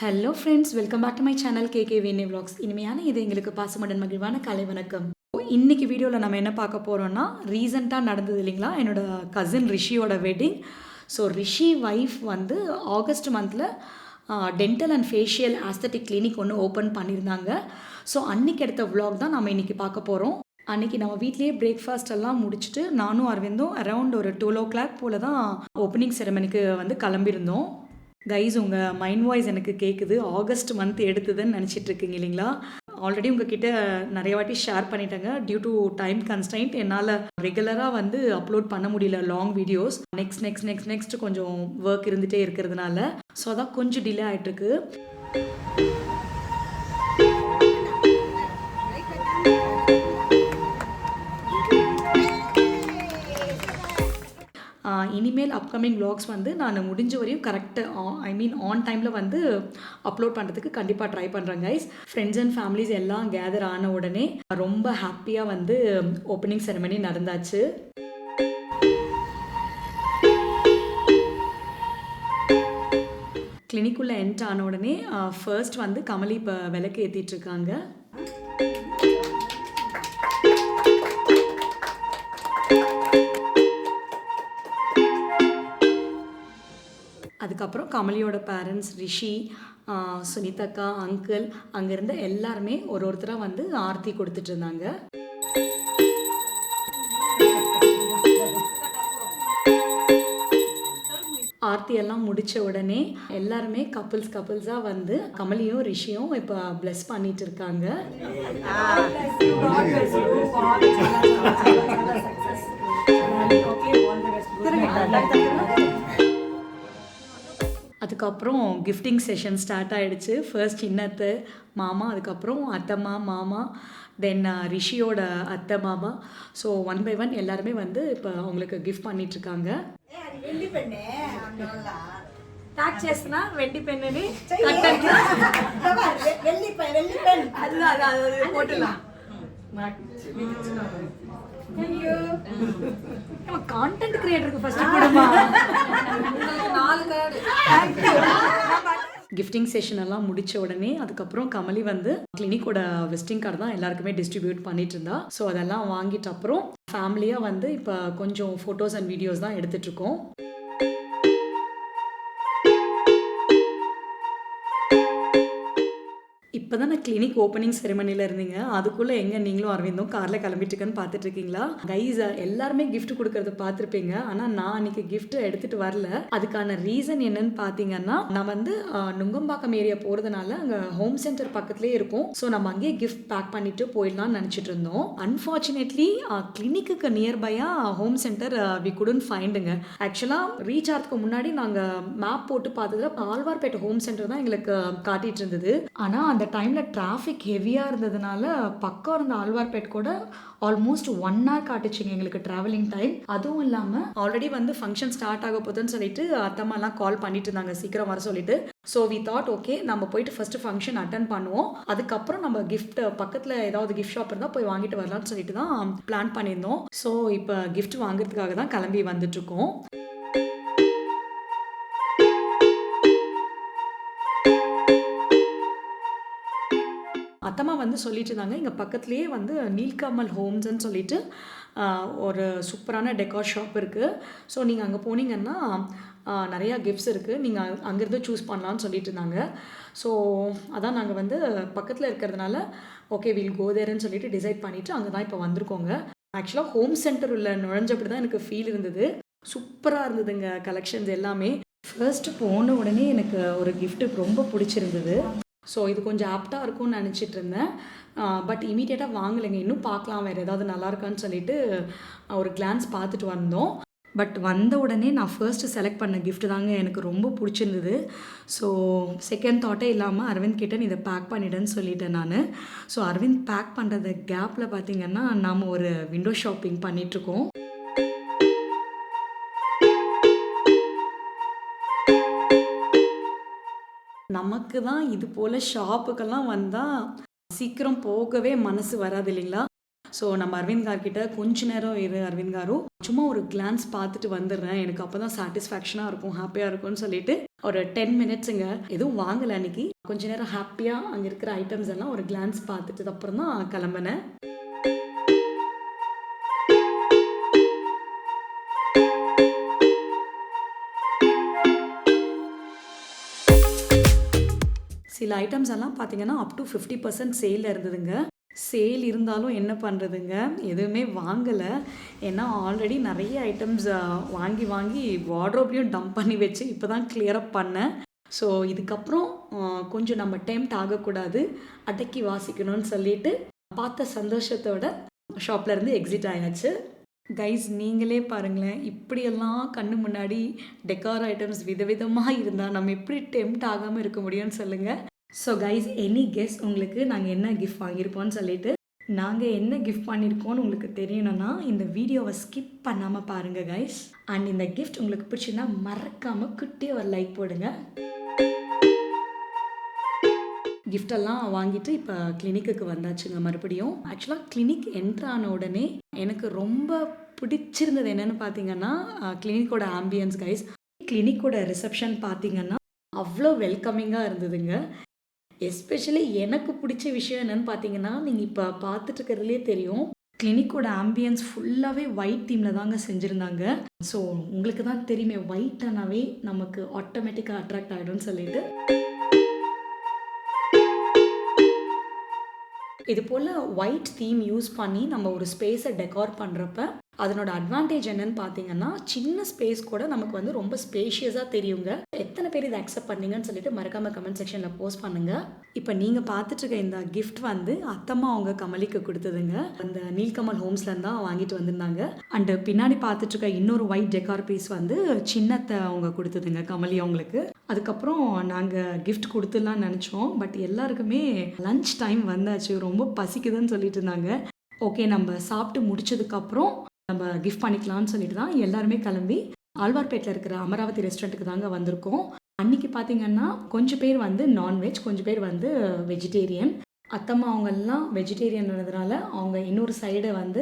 Hello friends, welcome back to my channel KK வேணே vlogs. இனிமையான இது எங்களுக்கு பாசமடன் மகிழ்வான காலை வணக்கம். இன்னைக்கு வீடியோவில் நம்ம என்ன பார்க்க போகிறோம்னா, ரீசெண்டாக நடந்தது இல்லைங்களா, என்னோட கசின் ரிஷியோட வெட்டிங். ஸோ ரிஷி ஒய்ஃப் வந்து ஆகஸ்ட் மந்தில் dental and facial aesthetic clinic ஒன்று ஓப்பன் பண்ணியிருந்தாங்க. ஸோ அன்றைக்கி எடுத்த விலாக் தான் நம்ம இன்றைக்கி பார்க்க போகிறோம். அன்றைக்கி நம்ம வீட்லேயே பிரேக்ஃபாஸ்ட் எல்லாம் முடிச்சுட்டு நானும் அரவிந்தும் அரவுண்ட் ஒரு 12 o'clock போல் தான் ஓப்பனிங் செரமனிக்கு வந்து கிளம்பியிருந்தோம். கைஸ், உங்கள் மைண்ட் வாய்ஸ் எனக்கு கேட்குது. ஆகஸ்ட் மந்த் எடுத்ததுன்னு நினச்சிட்டு இருக்கீங்க இல்லைங்களா? ஆல்ரெடி உங்ககிட்ட நிறைய வாட்டி ஷேர் பண்ணிட்டேங்க. டியூ டு டைம் கன்ஸ்ட்ரைண்ட் என்னால் ரெகுலராக வந்து அப்லோட் பண்ண முடியல லாங் வீடியோஸ். நெக்ஸ்ட் கொஞ்சம் ஒர்க் இருந்துகிட்டே இருக்கிறதுனால ஸோ அதான் கொஞ்சம் டிலே ஆகிட்டுருக்கு. இனிமேல் அப்கமிங் விலாக்ஸ் வந்து நான் முடிஞ்ச வரையும் கரெக்டாக ஆன் டைமில் வந்து அப்லோட் பண்ணுறதுக்கு கண்டிப்பாக ட்ரை பண்ணுறேன் கைஸ். ஃப்ரெண்ட்ஸ் அண்ட் ஃபேமிலிஸ் எல்லாம் கேதர் ஆன உடனே ரொம்ப ஹாப்பியாக வந்து ஓப்பனிங் செரமனி நடந்தாச்சு. கிளினிக்குள்ளே என்ட்ரு ஆன உடனே ஃபர்ஸ்ட் வந்து கமலி இப்போ விளக்கு ஏற்றிட்டு இருக்காங்க. அதுக்கப்புறம் கமலியோட பேரண்ட்ஸ் ரிஷி, சுனிதக்கா, அங்கிள், அங்கேருந்து எல்லாருமே ஒருத்தராக வந்து ஆர்த்தி கொடுத்துட்டு இருந்தாங்க. ஆர்த்தி எல்லாம் முடித்த உடனே எல்லாருமே கப்புள்ஸாக வந்து கமலியும் ரிஷியும் இப்போ பிளஸ் பண்ணிட்டு இருக்காங்க. அதுக்கப்புறம் கிஃப்டிங் செஷன் ஸ்டார்ட் ஆகிடுச்சு. ஃபர்ஸ்ட் சின்னத்தை மாமா, அதுக்கப்புறம் அத்தம்மா மாமா, தென் ரிஷியோட அத்தை மாமா. ஸோ 1 by 1 எல்லாருமே வந்து இப்போ அவங்களுக்கு கிஃப்ட் பண்ணிட்டுருக்காங்க. ప్యాక్ చేస్తున్నా వెండి పెన్నుని கான்டென்ட் கிரியேட்டருக்கு ஃபர்ஸ்ட் கொடுமா. கிஃப்டிங் செஷன் எல்லாம் முடிச்ச உடனே அதுக்கப்புறம் கமலி வந்து கிளினிக்கோட விசிட்டிங் கார்டு தான் எல்லாருக்குமே டிஸ்ட்ரிபியூட் பண்ணிட்டு இருந்தா. ஸோ அதெல்லாம் வாங்கிட்ட அப்புறம் ஃபேமிலியாக வந்து இப்போ கொஞ்சம் ஃபோட்டோஸ் அண்ட் வீடியோஸ் தான் எடுத்துட்டு இருக்கோம். இப்போ தான் நான் கிளினிக் ஓப்பனிங் செரமனியில் இருந்தீங்க. அதுக்குள்ளே எங்கே நீங்களும் அரவிந்தும் காரில் கிளம்பிட்டுருக்கேன்னு பார்த்துட்ருக்கீங்களா? கைஸ், எல்லாருமே கிஃப்ட் கொடுக்கறத பார்த்துருப்பீங்க. ஆனால் நான் அன்றைக்கி கிஃப்ட் எடுத்துகிட்டு வரல. அதுக்கான ரீசன் என்னன்னு பார்த்தீங்கன்னா, நான் வந்து நுங்கம்பாக்கம் ஏரியா போகிறதுனால அங்கே ஹோம் சென்டர் பக்கத்துலேயே இருக்கும். ஸோ நம்ம அங்கேயே கிஃப்ட் பேக் பண்ணிவிட்டு போயிடலாம்னு நினச்சிட்டு இருந்தோம். அன்ஃபார்ச்சுனேட்லி கிளினிக்கு நியர்பையாக ஹோம் சென்டர் வி குடன்ட் ஃபைண்டுங்க. ஆக்சுவலாக ரீச் ஆகிறதுக்கு முன்னாடி நாங்கள் மேப் போட்டு பார்த்ததுல ஆழ்வார்பேட்டை ஹோம் சென்டர் தான் எங்களுக்கு காட்டிகிட்டு இருந்தது. ஆனால் அந்த டைமில் டிராஃபிக் ஹெவியாக இருந்ததுனால பக்கம் இருந்த ஆழ்வார்பேட் கூட ஆல்மோஸ்ட் 1 hour காட்டுச்சுங்க எங்களுக்கு ட்ராவலிங் டைம். அதுவும் இல்லாமல் ஆல்ரெடி வந்து ஃபங்க்ஷன் ஸ்டார்ட் ஆக போகுதுன்னு சொல்லிட்டு அத்தம்மாலாம் கால் பண்ணிட்டு இருந்தாங்க சீக்கிரம் வர சொல்லிட்டு. ஸோ வி தாட் ஓகே, நம்ம போயிட்டு ஃபர்ஸ்ட் ஃபங்க்ஷன் அட்டன் பண்ணுவோம், அதுக்கப்புறம் நம்ம கிஃப்ட் பக்கத்தில் ஏதாவது கிஃப்ட் ஷாப் இருந்தால் போய் வாங்கிட்டு வரலாம்னு சொல்லிட்டு தான் பிளான் பண்ணியிருந்தோம். ஸோ இப்போ கிஃப்ட் வாங்குறதுக்காக தான் கிளம்பி வந்துட்டுருக்கோம். அத்தம்மா வந்து சொல்லிட்டு இருந்தாங்க, இங்கே பக்கத்துலேயே வந்து நீல்கமல் ஹோம்ஸ்ன்னு சொல்லிட்டு ஒரு சூப்பரான டெக்கார் ஷாப் இருக்குது. ஸோ நீங்கள் அங்கே போனீங்கன்னா நிறையா கிஃப்ட்ஸ் இருக்குது, நீங்கள் அங்கேருந்து சூஸ் பண்ணலான்னு சொல்லிட்டு இருந்தாங்க. ஸோ அதான் நாங்கள் வந்து பக்கத்தில் இருக்கிறதுனால ஓகே வில் கோ தேர்ன்னு சொல்லிட்டு டிசைட் பண்ணிவிட்டு அங்கே தான் இப்போ வந்திருக்கோங்க. ஆக்சுவலாக ஹோம் சென்டர் உள்ள நுழைஞ்சப்படி தான் எனக்கு ஃபீல் இருந்தது. சூப்பராக இருந்ததுங்க கலெக்ஷன்ஸ் எல்லாமே. ஃபர்ஸ்ட் போன உடனே எனக்கு ஒரு கிஃப்ட்டு ரொம்ப பிடிச்சிருந்தது. ஸோ இது கொஞ்சம் ஆப்டாக இருக்கும்னு நினச்சிட்டு இருந்தேன். பட் இமீடியட்டாக வாங்கலைங்க, இன்னும் பார்க்கலாம் வேறு ஏதாவது நல்லா இருக்கான்னு சொல்லிட்டு ஒரு கிளான்ஸ் பார்த்துட்டு வந்தோம். பட் வந்த உடனே நான் ஃபர்ஸ்ட்டு செலக்ட் பண்ண கிஃப்ட் தாங்க எனக்கு ரொம்ப பிடிச்சிருந்தது. ஸோ செகண்ட் தாட்டே இல்லாமல் அரவிந்த் கிட்ட இதை பேக் பண்ணிவிடுன்னு சொல்லிட்டேன் நான். ஸோ அரவிந்த் பேக் பண்ணுறது கேப்பில் பார்த்திங்கன்னா நம்ம ஒரு விண்டோ ஷாப்பிங் பண்ணிகிட்ருக்கோம். நமக்கு தான் இது போல் ஷாப்புக்கெல்லாம் வந்தால் சீக்கிரம் போகவே மனசு வராது இல்லைங்களா? ஸோ நம்ம அரவிந்த் கார்கிட்ட கொஞ்ச நேரம் இரு அரவிந்த் காரும், சும்மா ஒரு கிளான்ஸ் பார்த்துட்டு வந்துடுறேன், எனக்கு அப்போ தான் சாட்டிஸ்ஃபேக்ஷனாக இருக்கும், ஹாப்பியாக இருக்கும்னு சொல்லிட்டு ஒரு 10 மினிட்ஸுங்க. எதுவும் வாங்கலை அன்றைக்கி. கொஞ்ச நேரம் ஹாப்பியாக அங்கே இருக்கிற ஐட்டம்ஸ் எல்லாம் ஒரு கிளான்ஸ் பார்த்துட்டு அப்புறம் தான் கிளம்பினேன். சில ஐட்டம்ஸ் எல்லாம் பார்த்தீங்கன்னா அப் டு 50% சேலில் இருந்ததுங்க. சேல் இருந்தாலும் என்ன பண்ணுறதுங்க, எதுவுமே வாங்கலை. ஏன்னா ஆல்ரெடி நிறைய ஐட்டம்ஸ் வாங்கி வார்ட்ரோப்லேயும் டம்ப் பண்ணி வச்சு இப்போ தான் கிளியர் அப் பண்ணேன். ஸோ இதுக்கப்புறம் கொஞ்சம் நம்ம டெம்ப்ட் ஆகக்கூடாது, அடக்கி வாசிக்கணும்னு சொல்லிட்டு பார்த்த சந்தோஷத்தோட ஷாப்லேருந்து எக்ஸிட் ஆயாச்சு. கைஸ் நீங்களே பாருங்களேன், இப்படியெல்லாம் கண்ணு முன்னாடி டெக்கார் ஐட்டம்ஸ் விதவிதமாக இருந்தால் நம்ம எப்படி டெம்ப்ட் ஆகாமல் இருக்க முடியும்னு சொல்லுங்கள். ஸோ கைஸ், எனி கெஸ் உங்களுக்கு நாங்கள் என்ன கிஃப்ட் வாங்கியிருப்போம்னு சொல்லிட்டு, நாங்கள் என்ன கிஃப்ட் பண்ணியிருக்கோன்னு உங்களுக்கு தெரியணும்னா இந்த வீடியோவை ஸ்கிப் பண்ணாமல் பாருங்கள் கைஸ். அண்ட் இந்த கிஃப்ட் உங்களுக்கு பிடிச்சுன்னா மறக்காமல் குட்டியே ஒரு லைக் போடுங்க. கிஃப்டெல்லாம் வாங்கிட்டு இப்போ கிளினிக்கு வந்தாச்சுங்க மறுபடியும். ஆக்சுவலாக கிளினிக் என்ட்ரான உடனே எனக்கு ரொம்ப பிடிச்சிருந்தது என்னென்னு பார்த்தீங்கன்னா கிளினிக்கோட ஆம்பியன்ஸ் கைஸ். கிளினிக்கோட ரிசப்ஷன் பார்த்தீங்கன்னா அவ்வளோ வெல்கமிங்காக இருந்ததுங்க. எஸ்பெஷலி எனக்கு பிடிச்ச விஷயம் என்னென்னு பார்த்தீங்கன்னா, நீங்கள் இப்போ பார்த்துட்டு இருக்கிறதுலே தெரியும், கிளினிக்கோட ஆம்பியன்ஸ் ஃபுல்லாகவே ஒயிட் தீமில் தாங்க செஞ்சுருந்தாங்க. ஸோ உங்களுக்கு தான் தெரியுமே, ஒயிட்டானாவே நமக்கு ஆட்டோமேட்டிக்காக அட்ராக்ட் ஆகிடும்னு சொல்லிட்டு. இது போல் ஒயிட் தீம் யூஸ் பண்ணி நம்ம ஒரு ஸ்பேஸை டெக்கார் பண்ணுறப்ப அதனோட அட்வான்டேஜ் என்னன்னு பார்த்தீங்கன்னா, சின்ன ஸ்பேஸ் கூட நமக்கு வந்து ரொம்ப ஸ்பேஷியஸாக தெரியுங்க. எத்தனை பேர் இதை அக்செப்ட் பண்ணீங்கன்னு சொல்லிட்டு மறக்காம கமெண்ட் செக்ஷனில் போஸ்ட் பண்ணுங்க. இப்போ நீங்கள் பார்த்துட்டு இருக்க இந்த கிஃப்ட் வந்து அத்தம்மா அவங்க கமலிக்கு கொடுத்ததுங்க. அந்த நீல்கமல் ஹோம்ஸ்லேருந்து தான் வாங்கிட்டு வந்திருந்தாங்க. அண்டு பின்னாடி பார்த்துட்டு இருக்க இன்னொரு ஒயிட் டெக்கார் பீஸ் வந்து சின்னத்தை அவங்க கொடுத்ததுங்க, கமலி அவங்களுக்கு. அதுக்கப்புறம் நாங்கள் கிஃப்ட் கொடுத்துடலான்னு நினச்சோம். பட் எல்லாருக்குமே லன்ச் டைம் வந்தாச்சு, ரொம்ப பசிக்குதுன்னு சொல்லிட்டு இருந்தாங்க. ஓகே, நம்ம சாப்பிட்டு முடிச்சதுக்கப்புறம் நம்ம கிஃப்ட் பண்ணிக்கலாம்னு சொல்லிட்டு தான் எல்லாருமே கிளம்பி ஆழ்வார்பேட்டில் இருக்கிற அமராவதி ரெஸ்டாரண்ட்டுக்கு தாங்க வந்திருக்கோம். அன்றைக்கி பார்த்தீங்கன்னா கொஞ்சம் பேர் வந்து நான்வெஜ், கொஞ்சம் பேர் வந்து வெஜிடேரியன். அத்தம்மா அவங்கெல்லாம் வெஜிடேரியன்றதுனால அவங்க இன்னொரு சைடை வந்து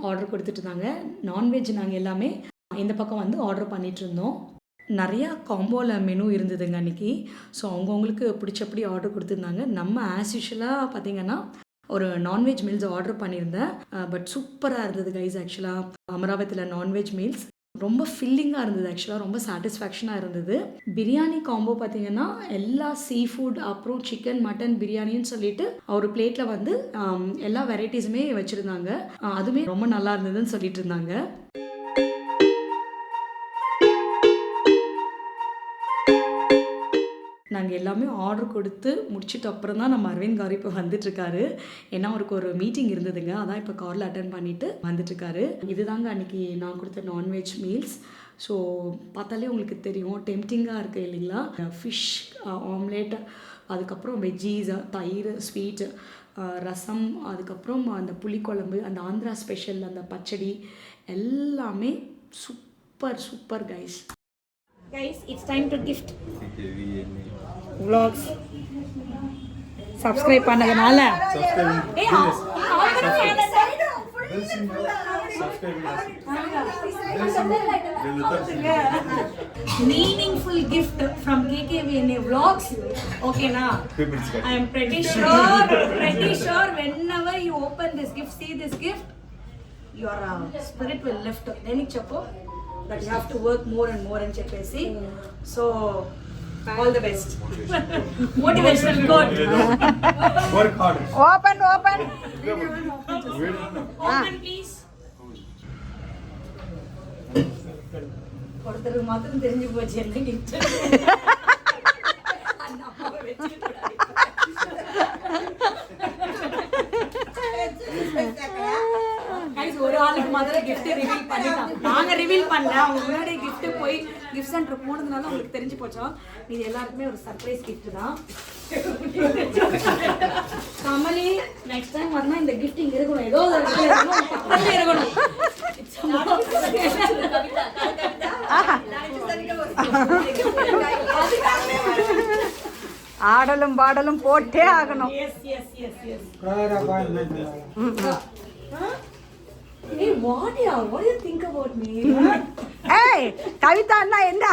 ஆர்டர் கொடுத்துட்டு இருந்தாங்க. நான்வெஜ் நாங்கள் எல்லாமே இந்த பக்கம் வந்து ஆர்டர் பண்ணிகிட்டு இருந்தோம். நிறையா காம்போவில் மெனு இருந்ததுங்க அன்றைக்கி. ஸோ அவங்கவுங்களுக்கு பிடிச்சபடி ஆர்டர் கொடுத்துருந்தாங்க. நம்ம ஆஸ் யூஷுவலாக பார்த்திங்கன்னா ஒரு நான்வெஜ் மீல்ஸ் ஆர்டர் பண்ணியிருந்தேன். பட் சூப்பராக இருந்தது கைஸ். ஆக்சுவலாக அமராவதியில் நான்வெஜ் மீல்ஸ் ரொம்ப ஃபில்லிங்காக இருந்தது. ஆக்சுவலாக ரொம்ப சாட்டிஸ்ஃபேக்ஷனாக இருந்தது. பிரியாணி காம்போ பார்த்திங்கன்னா எல்லா சீ ஃபுட் அப்புறம் சிக்கன் மட்டன் பிரியாணின்னு சொல்லிட்டு ஒரு பிளேட்டில் வந்து எல்லா வெரைட்டிஸுமே வச்சுருந்தாங்க. அதுவுமே ரொம்ப நல்லா இருந்ததுன்னு சொல்லிட்டு இருந்தாங்க. நாங்கள் எல்லாமே ஆர்டர் கொடுத்து முடிச்சுட்டு அப்புறம் தான் நம்ம அரவிந்த் கார் இப்போ வந்துட்டுருக்காரு. ஏன்னா அவருக்கு ஒரு மீட்டிங் இருந்ததுங்க, அதான் இப்போ காரில் அட்டன் பண்ணிவிட்டு வந்துட்டுருக்காரு. இதுதாங்க அன்றைக்கி நான் கொடுத்த நான்வெஜ் மீல்ஸ். ஸோ பார்த்தாலே உங்களுக்கு தெரியும், டெம்டிங்காக இருக்குது இல்லைங்களா. ஃபிஷ் ஆம்லேட், அதுக்கப்புறம் வெஜ்ஜீஸ், தயிர், ஸ்வீட்டு, ரசம், அதுக்கப்புறம் அந்த புளிக்குழம்பு, அந்த ஆந்திரா ஸ்பெஷல் அந்த பச்சடி எல்லாமே super super guys. Guys, it's time to gift vlogs. Subscribe பண்ணதுனால meaningful gift from KKVNA vlogs. Okay na, I am pretty sure whenever you open this gift, see this gift, your spirit will lift. Denik chappo that you have to work more and more and cheppesi. So all the best. Motivational quote. Work hard. Open please. ஒருத்தருக்கு மாத்திரம் தெரிஞ்சு போச்சு என்ன gift. அந்த அம்மாவை வெச்சிட்டு ஒரு ஆளுக்கு மாதிரி கிஃப்ட் ரிவீல் பண்ணிட்டான். நாங்க ரிவீல் பண்ணல, அவங்க முன்னாடி கிஃப்ட் போய் கிஃப்ட் சென்டர் போனதுனால உங்களுக்கு தெரிஞ்சு போச்சோம். இது எல்லாருக்குமே ஒரு சர்ப்ரைஸ் கிஃப்ட் தான். கமலி நெக்ஸ்ட் டைம் வரனா இந்த கிஃப்ட் இங்க இருக்கணும், ஏதோ ஒரு இடத்துல இருக்கணும், பக்கத்துல இருக்கணும். ஆடலும் பாடலும் போட்டே ஆகணும். Hey, what do you think about me? ஏய் கவிதான்னா என்ன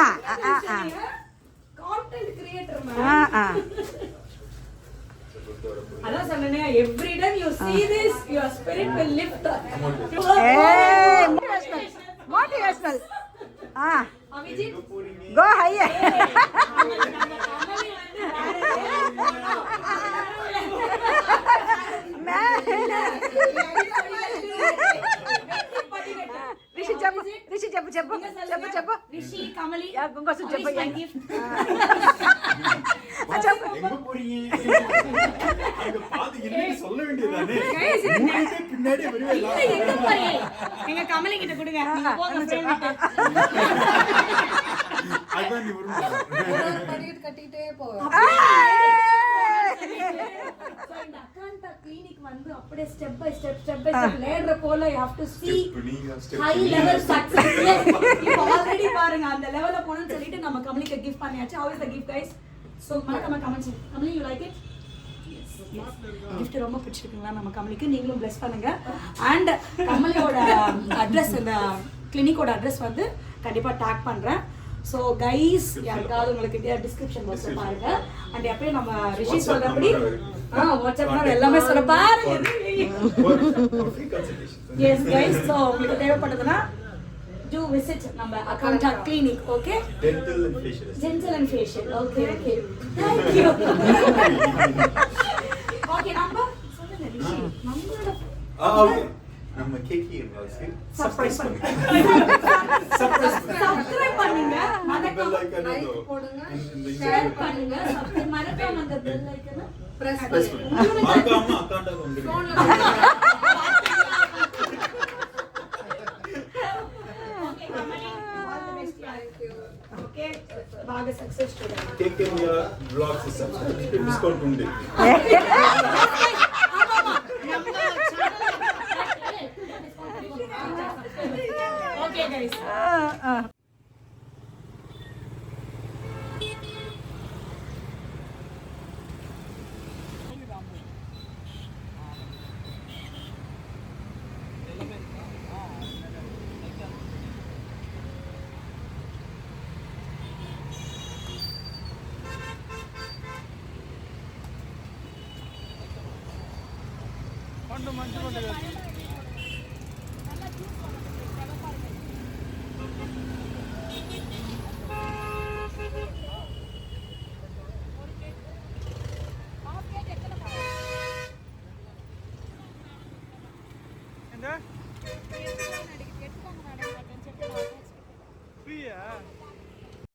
Content creator, ஆ man. ஆ அதான் சொன்னேனே, every time you see this, your spirit will lift. ஏய் மோட்டிவேஷனல் ஆ அபிஜித், கோ ஹையர் రిషి చెప్పు చెప్పు చెప్పు చెప్పు ரிஷி, கமலி, ఇంకోసం చెప్పు my gift. చెప్పు எங்க போறீங்க? அங்க பாத்து என்னன்னு சொல்ல வேண்டியதானே? மூடிட்டு பின்னாடி வருவே இல்ல, எங்க போறீங்க? எங்க கமலி கிட்ட கொடுங்க. நீங்க போங்க friend கிட்ட. அதான் நீ வருமா? கட்டிட்டே போ. So, இந்த அக்காண்டா clinic வந்து அப்படியே step by step ladder போல you have to see high level success. இப்போ already பாருங்க அந்த லெவல்ல போணும்னு சொல்லிட்டு நம்ம கமலிக்கு gift பண்ணியாச்சு. How is the gift, guys? So மறக்காம கமெண்ட் பண்ணுங்க. Kamali, you like it? gift ரொம்ப பிடிச்சிருக்குங்களா நம்ம கமலிக்கு? நீங்களும் bless பண்ணுங்க. And கமலியோட அட்ரஸ், இந்த கிளினிக்கோட அட்ரஸ் வந்து கண்டிப்பா டாக் பண்றேன். ஸோ கைஸ், யாருக்காவது உங்களுக்கு டிஸ்கிரிப்ஷன் பாக்ஸில் பாருங்க. அண்ட் எப்பயே நம்ம ரிஷி சொல்றபடி வாட்ஸ்அப் எல்லாமே சொல்ல பாருங்க. எஸ் கைஸ், ஸோ உங்களுக்கு தேவைப்படுதுன்னா do visit நம்ம அக்கௌண்டா clinic. Okay, dental and facial. dental and facial. Okay okay, thank you. Okay, number சொல்லுங்க ரிஷி. நம்பரோட நம்ம கேக்கி இருக்கு. சர்ப்ரைஸ் பண்ணுங்க. சப்ஸ்கிரைப் பண்ணுங்க. பெல் ஐகான் லைக் போடுங்க. ஷேர் பண்ணுங்க. சப்ஸ்கிரைப் மறக்காம அந்த பெல் ஐகானை பிரஸ் பிரஸ் பண்ணுங்க. பண்ணுங்க. மறக்காம அக்கவுண்ட்ல வந்துருங்க. போன்ல okay Kamali, all the best. Thank you. Okay, బాగా సక్సెస్ చూడండి. Take in your vlogs subscribe. Discount ఉంది. Okay guys. మంచి